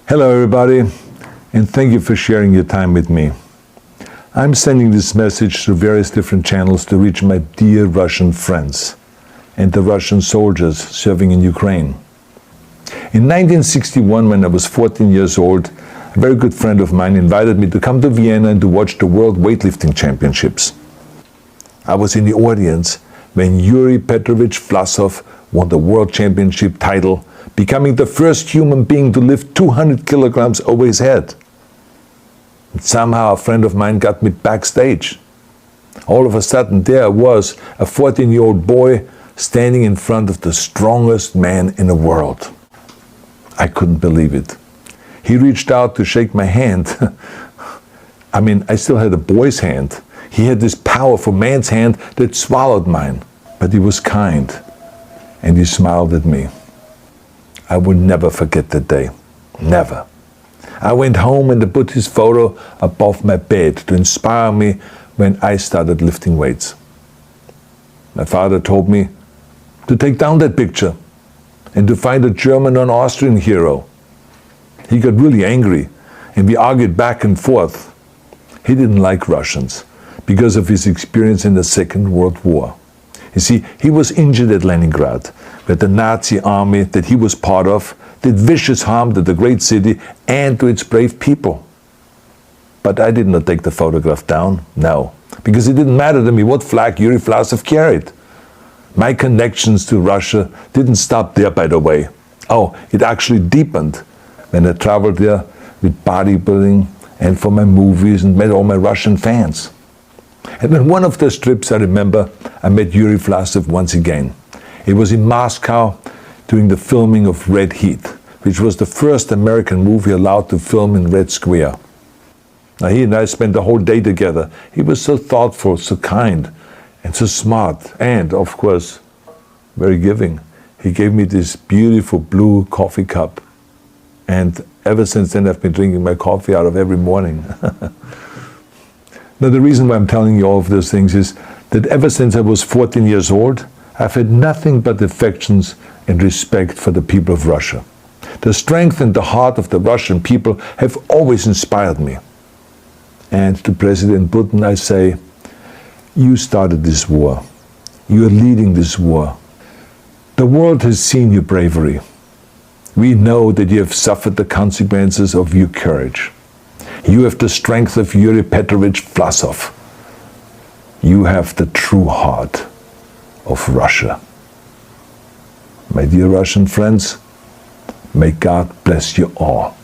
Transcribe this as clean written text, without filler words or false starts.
Hello everybody, and thank you for sharing your time with me. I'm sending this message through various different channels to reach my dear Russian friends and the Russian soldiers serving in Ukraine. In 1961, when I was 14 years old, a very good friend of mine invited me to come to Vienna and to watch the World Weightlifting Championships. I was in the audience when Yuri Petrovich Vlasov won the World Championship title, becoming the first human being to lift 200 kilograms over his head. And somehow a friend of mine got me backstage. All of a sudden there I was, a 14-year-old boy, standing in front of the strongest man in the world. I couldn't believe it. He reached out to shake my hand. I still had a boy's hand. He had this powerful man's hand that swallowed mine. But he was kind, and he smiled at me. I will never forget that day. Never. I went home and I put his photo above my bed to inspire me when I started lifting weights. My father told me to take down that picture and to find a German or an Austrian hero. He got really angry and we argued back and forth. He didn't like Russians because of his experience in the Second World War. You see, he was injured at Leningrad, where the Nazi army that he was part of did vicious harm to the great city and to its brave people. But I did not take the photograph down, no, because it didn't matter to me what flag Yuri Vlasov carried. My connections to Russia didn't stop there, by the way. Oh, it actually deepened when I traveled there with bodybuilding and for my movies and met all my Russian fans. And on one of those trips, I remember, I met Yuri Vlasov once again. It was in Moscow during the filming of Red Heat, which was the first American movie allowed to film in Red Square. Now, he and I spent the whole day together. He was so thoughtful, so kind, and so smart, and, of course, very giving. He gave me this beautiful blue coffee cup, and ever since then I've been drinking my coffee out of every morning. Now, the reason why I'm telling you all of those things is that ever since I was 14 years old, I've had nothing but affections and respect for the people of Russia. The strength and the heart of the Russian people have always inspired me. And to President Putin I say, you started this war. You are leading this war. The world has seen your bravery. We know that you have suffered the consequences of your courage. You have the strength of Yuri Petrovich Vlasov. You have the true heart of Russia. My dear Russian friends, may God bless you all.